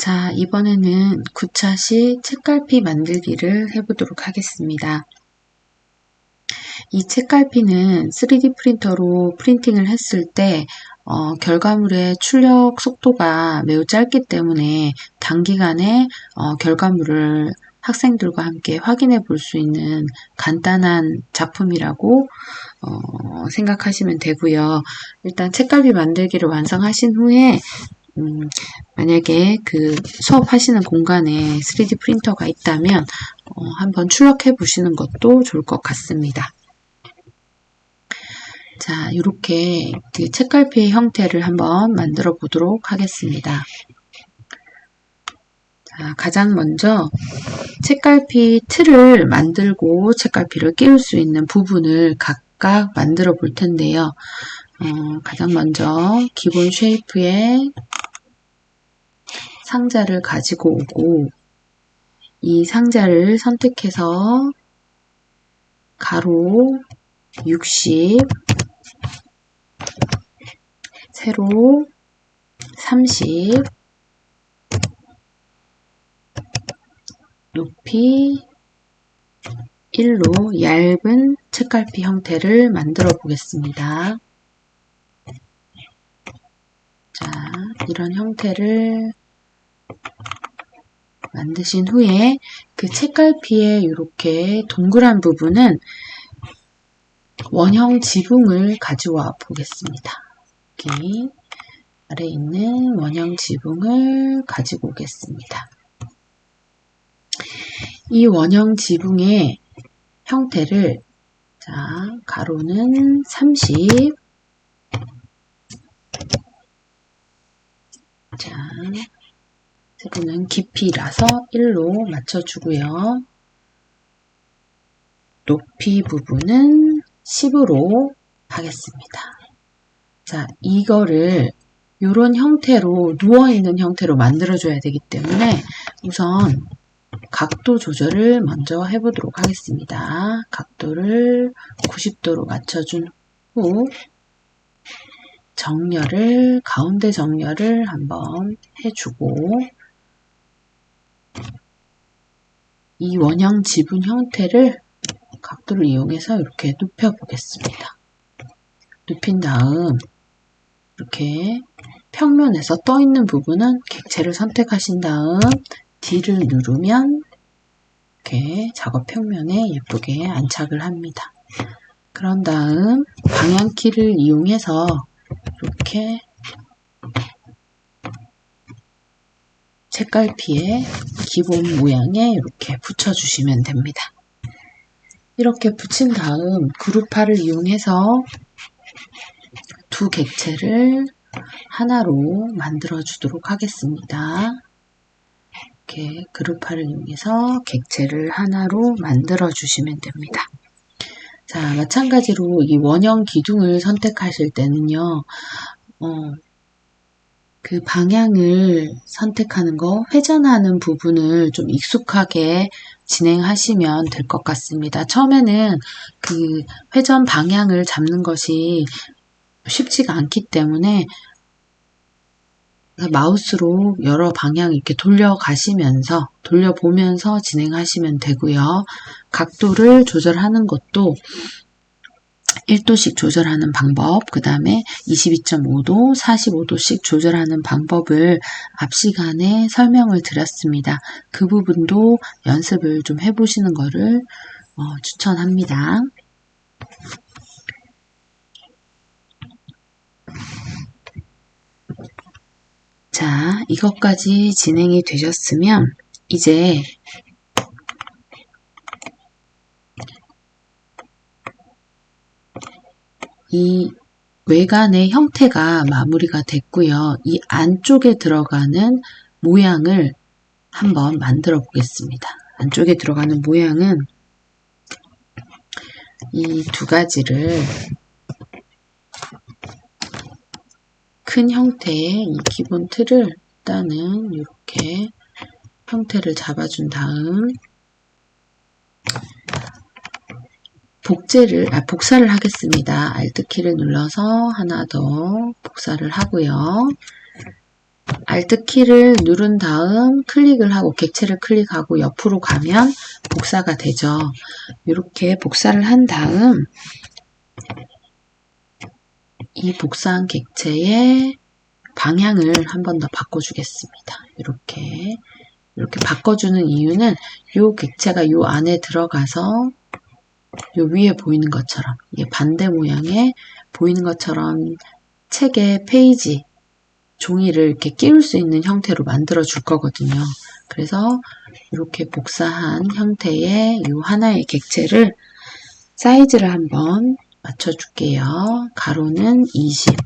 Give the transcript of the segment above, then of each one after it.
자, 이번에는 9차시 책갈피 만들기를 해보도록 하겠습니다. 이 책갈피는 3D 프린터로 프린팅을 했을 때 결과물의 출력 속도가 매우 짧기 때문에 단기간에 결과물을 학생들과 함께 확인해 볼 수 있는 간단한 작품이라고 생각하시면 되고요. 일단 책갈피 만들기를 완성하신 후에 만약에 그 수업하시는 공간에 3D 프린터가 있다면 한번 출력해 보시는 것도 좋을 것 같습니다. 자, 이렇게 그 책갈피의 형태를 한번 만들어 보도록 하겠습니다. 자, 가장 먼저 책갈피 틀을 만들고 책갈피를 끼울 수 있는 부분을 각각 만들어 볼 텐데요. 가장 먼저 기본 쉐이프에 상자를 가지고 오고 이 상자를 선택해서 가로 60, 세로 30, 높이 1로 얇은 책갈피 형태를 만들어 보겠습니다. 자, 이런 형태를 만드신 후에 그 책갈피에 이렇게 동그란 부분은 원형 지붕을 가져와 보겠습니다. 여기 아래에 있는 원형 지붕을 가지고 오겠습니다. 이 원형 지붕의 형태를 자, 가로는 30, 자, 세로는 깊이라서 1로 맞춰주고요. 높이 부분은 10으로 하겠습니다. 자, 이거를 이런 형태로 누워있는 형태로 만들어줘야 되기 때문에 우선 각도 조절을 먼저 해보도록 하겠습니다. 각도를 90도로 맞춰준 후 정렬을 가운데 정렬을 한번 해주고 이 원형 지붕 형태를 각도를 이용해서 이렇게 눕혀 보겠습니다. 눕힌 다음 이렇게 평면에서 떠 있는 부분은 객체를 선택하신 다음 D를 누르면 이렇게 작업 평면에 예쁘게 안착을 합니다. 그런 다음 방향키를 이용해서 이렇게 책갈피의 기본 모양에 이렇게 붙여주시면 됩니다. 이렇게 붙인 다음 그룹화를 이용해서 두 객체를 하나로 만들어 주도록 하겠습니다. 이렇게 그룹화를 이용해서 객체를 하나로 만들어 주시면 됩니다. 자, 마찬가지로 이 원형 기둥을 선택하실 때는요, 그 방향을 선택하는 거, 회전하는 부분을 좀 익숙하게 진행하시면 될 것 같습니다. 처음에는 그 회전 방향을 잡는 것이 쉽지가 않기 때문에 마우스로 여러 방향 이렇게 돌려보면서 진행하시면 되고요. 각도를 조절하는 것도 1도씩 조절하는 방법, 그 다음에 22.5도, 45도씩 조절하는 방법을 앞 시간에 설명을 드렸습니다. 그 부분도 연습을 좀 해보시는 거를 추천합니다. 자, 이것까지 진행이 되셨으면 이제 이 외관의 형태가 마무리가 됐고요. 이 안쪽에 들어가는 모양을 한번 만들어 보겠습니다. 안쪽에 들어가는 모양은 이 두 가지를 큰 형태의 이 기본 틀을 일단은 이렇게 형태를 잡아준 다음 복사를 하겠습니다. Alt키를 눌러서 하나 더 복사를 하고요. Alt키를 누른 다음 클릭을 하고 객체를 클릭하고 옆으로 가면 복사가 되죠. 이렇게 복사를 한 다음 이 복사한 객체의 방향을 한 번 더 바꿔주겠습니다. 이렇게 바꿔주는 이유는 이 객체가 이 안에 들어가서 이 위에 보이는 것처럼 이게 반대 모양의 보이는 것처럼 책의 페이지 종이를 이렇게 끼울 수 있는 형태로 만들어 줄 거거든요. 그래서 이렇게 복사한 형태의 이 하나의 객체를 사이즈를 한번 맞춰 줄게요. 가로는 20,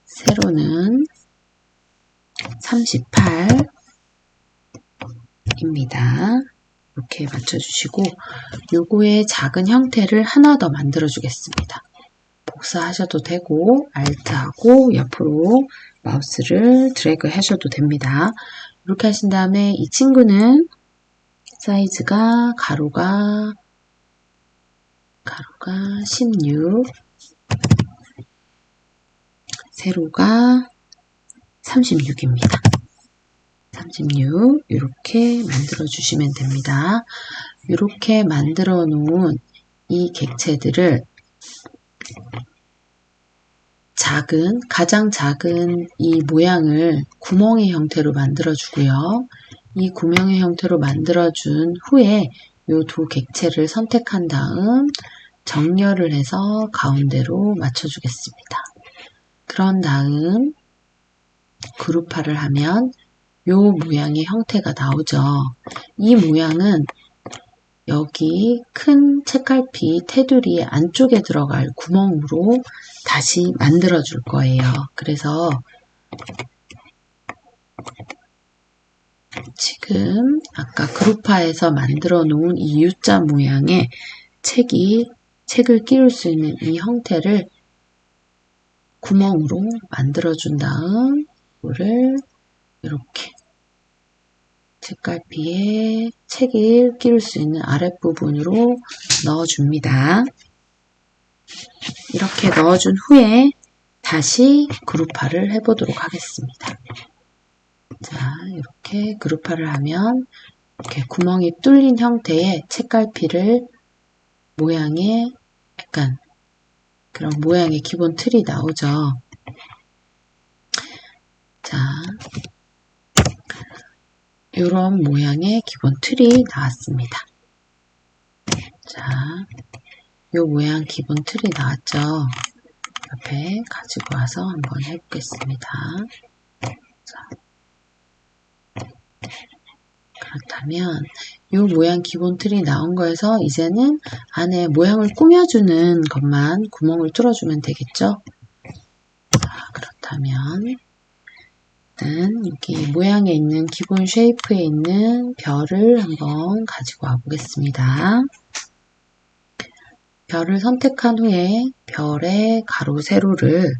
세로는 38입니다. 이렇게 맞춰주시고 요거의 작은 형태를 하나 더 만들어 주겠습니다. 복사하셔도 되고 Alt하고 옆으로 마우스를 드래그 하셔도 됩니다. 이렇게 하신 다음에 이 친구는 사이즈가 가로가 16, 세로가 36입니다. 36 이렇게 만들어 주시면 됩니다. 이렇게 만들어 놓은 이 객체들을 가장 작은 이 모양을 구멍의 형태로 만들어 주고요. 이 구멍의 형태로 만들어 준 후에 이 두 객체를 선택한 다음 정렬을 해서 가운데로 맞춰 주겠습니다. 그런 다음 그룹화를 하면 이 모양의 형태가 나오죠. 이 모양은 여기 큰 책갈피 테두리 안쪽에 들어갈 구멍으로 다시 만들어 줄 거예요. 그래서 지금 아까 그룹화해서 만들어 놓은 이 U자 모양의 책을 끼울 수 있는 이 형태를 구멍으로 만들어 준 다음 이거를 이렇게 책갈피에 책을 끼울 수 있는 아랫부분으로 넣어줍니다. 이렇게 넣어준 후에 다시 그룹화를 해보도록 하겠습니다. 자, 이렇게 그룹화를 하면 이렇게 구멍이 뚫린 형태의 책갈피를 모양의 약간 그런 모양의 기본 틀이 나오죠. 자, 이런 모양의 기본 틀이 나왔습니다. 자, 이 모양 기본 틀이 나왔죠. 옆에 가지고 와서 한번 해보겠습니다. 자, 그렇다면 이 모양 기본 틀이 나온 거에서 이제는 안에 모양을 꾸며주는 것만 구멍을 뚫어주면 되겠죠. 자, 그렇다면 일단 여기 모양에 있는 기본 쉐이프에 있는 별을 한번 가지고 와 보겠습니다. 별을 선택한 후에 별의 가로 세로를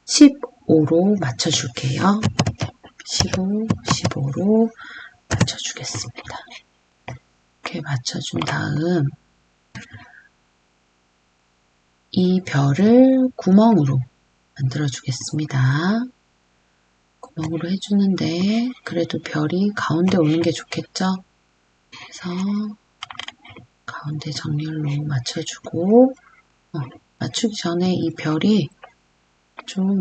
15로 맞춰줄게요. 15, 15로 맞춰주겠습니다. 이렇게 맞춰준 다음 이 별을 구멍으로 만들어주겠습니다. 구멍으로 해주는데 그래도 별이 가운데 오는 게 좋겠죠? 그래서 가운데 정렬로 맞춰주고 맞추기 전에 이 별이 좀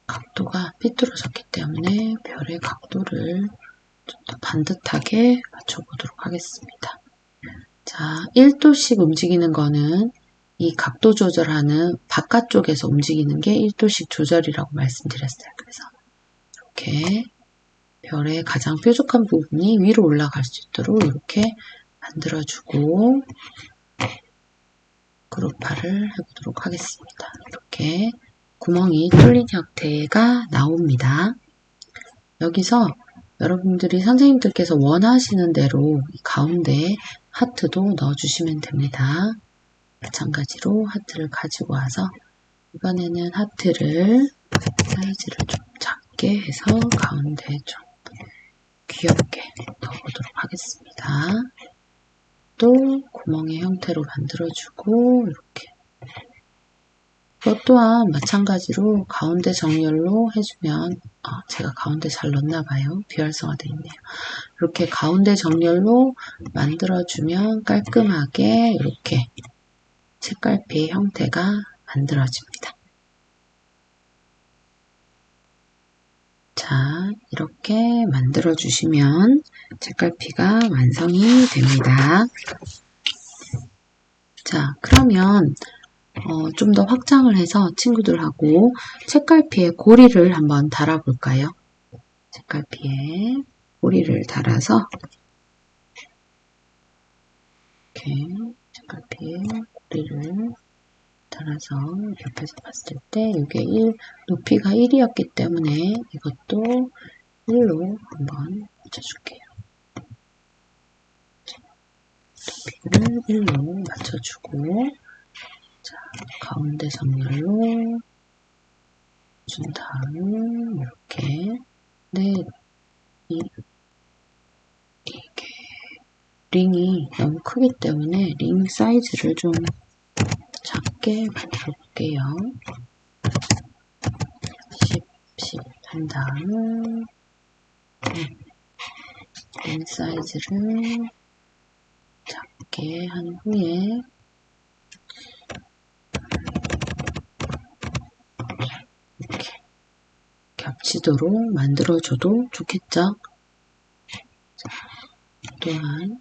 각도가 삐뚤어졌기 때문에 별의 각도를 좀 더 반듯하게 맞춰보도록 하겠습니다. 자, 1도씩 움직이는 거는 이 각도 조절하는 바깥쪽에서 움직이는 게 1도씩 조절이라고 말씀드렸어요. 그래서 이렇게 별의 가장 뾰족한 부분이 위로 올라갈 수 있도록 이렇게 만들어주고 그룹화를 해보도록 하겠습니다. 이렇게 구멍이 뚫린 형태가 나옵니다. 여기서 여러분들이 선생님들께서 원하시는 대로 이 가운데 하트도 넣어주시면 됩니다. 마찬가지로 하트를 가지고 와서 이번에는 하트를 사이즈를 좀 작게 해서 가운데 좀 귀엽게 넣어보도록 하겠습니다. 또 구멍의 형태로 만들어주고 이렇게 이것 또한 마찬가지로 가운데 정렬로 해주면 제가 가운데 잘 넣었나봐요. 비활성화되어 있네요. 이렇게 가운데 정렬로 만들어주면 깔끔하게 이렇게 책갈피의 형태가 만들어집니다. 자, 이렇게 만들어주시면 책갈피가 완성이 됩니다. 자, 그러면 좀 더 확장을 해서 친구들하고 책갈피에 고리를 한번 달아볼까요? 책갈피에 고리를 달아서 이렇게 책갈피에 고리를 달아서 옆에서 봤을 때 이게 높이가 1이었기 때문에 이것도 1로 한번 맞춰줄게요. 높이를 1로 맞춰주고 자, 가운데 정렬로 준 다음 이렇게 이게 링이 너무 크기 때문에 링 사이즈를 좀 작게 만들어 볼게요. 10 한 다음 링 사이즈를 작게 한 후에 이렇게 겹치도록 만들어줘도 좋겠죠? 자, 또한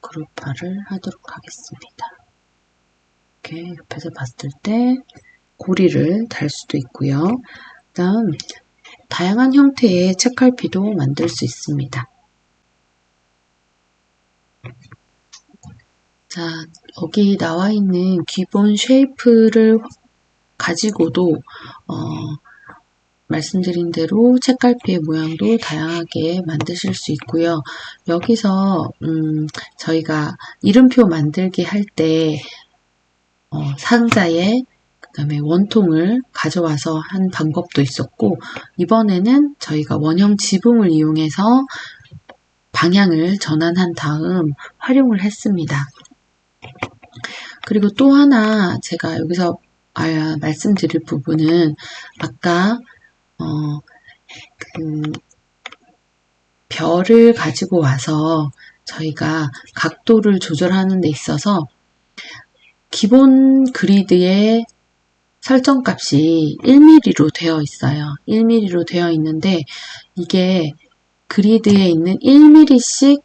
그룹화를 하도록 하겠습니다. 이렇게 옆에서 봤을 때 고리를 달 수도 있고요. 그 다음 다양한 형태의 책갈피도 만들 수 있습니다. 자, 여기 나와 있는 기본 쉐이프를 가지고도 말씀드린 대로 책갈피의 모양도 다양하게 만드실 수 있고요. 여기서 저희가 이름표 만들기 할 때 상자에 그 다음에 원통을 가져와서 한 방법도 있었고 이번에는 저희가 원형 지붕을 이용해서 방향을 전환한 다음 활용을 했습니다. 그리고 또 하나 제가 여기서 말씀드릴 부분은 아까 별을 가지고 와서 저희가 각도를 조절하는 데 있어서 기본 그리드의 설정값이 1mm로 되어 있어요. 1mm로 되어 있는데 이게 그리드에 있는 1mm씩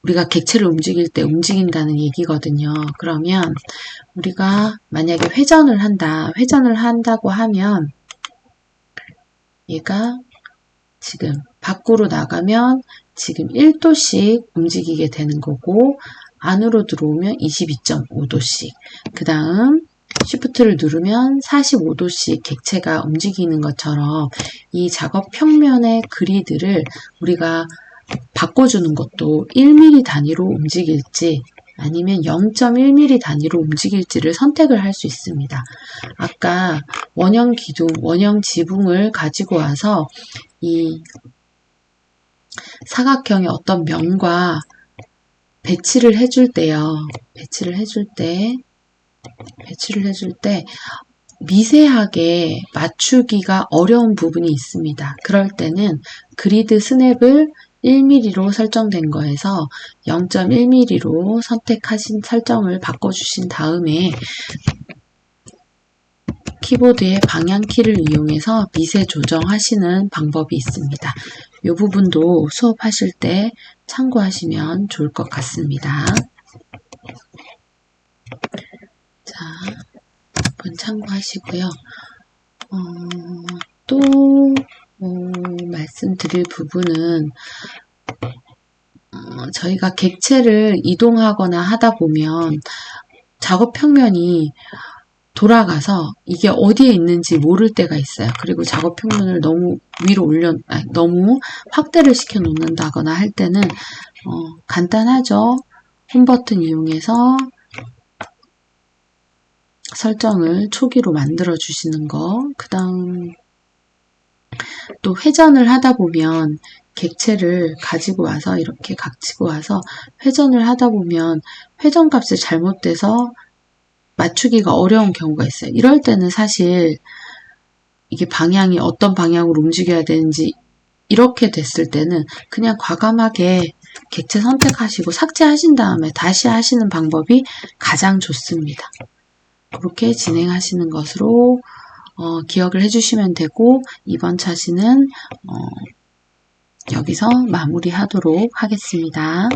우리가 객체를 움직일 때 움직인다는 얘기거든요. 그러면 우리가 만약에 회전을 한다고 하면 얘가 지금 밖으로 나가면 지금 1도씩 움직이게 되는 거고 안으로 들어오면 22.5도씩 그 다음 쉬프트를 누르면 45도씩 객체가 움직이는 것처럼 이 작업 평면의 그리드를 우리가 바꿔주는 것도 1mm 단위로 움직일지 아니면 0.1mm 단위로 움직일지를 선택을 할 수 있습니다. 아까 원형 기둥, 원형 지붕을 가지고 와서 이 사각형의 어떤 면과 배치를 해줄 때요. 배치를 해줄 때 미세하게 맞추기가 어려운 부분이 있습니다. 그럴 때는 그리드 스냅을 1mm로 설정된 거에서 0.1mm로 선택하신 설정을 바꿔주신 다음에 키보드의 방향키를 이용해서 미세 조정하시는 방법이 있습니다. 이 부분도 수업하실 때 참고하시면 좋을 것 같습니다. 자, 한번 참고하시고요. 또 말씀드릴 부분은 저희가 객체를 이동하거나 하다 보면 작업 평면이 돌아가서 이게 어디에 있는지 모를 때가 있어요. 그리고 작업 평면을 너무 위로 너무 확대를 시켜 놓는다거나 할 때는 간단하죠. 홈 버튼 이용해서 설정을 초기로 만들어 주시는 거. 그 다음 또 회전을 하다 보면 객체를 가지고 와서 이렇게 갖고 와서 회전을 하다 보면 회전값이 잘못돼서 맞추기가 어려운 경우가 있어요. 이럴 때는 사실 이게 방향이 어떤 방향으로 움직여야 되는지 이렇게 됐을 때는 그냥 과감하게 객체 선택하시고 삭제하신 다음에 다시 하시는 방법이 가장 좋습니다. 그렇게 진행하시는 것으로 기억을 해주시면 되고, 이번 차시는 여기서 마무리하도록 하겠습니다.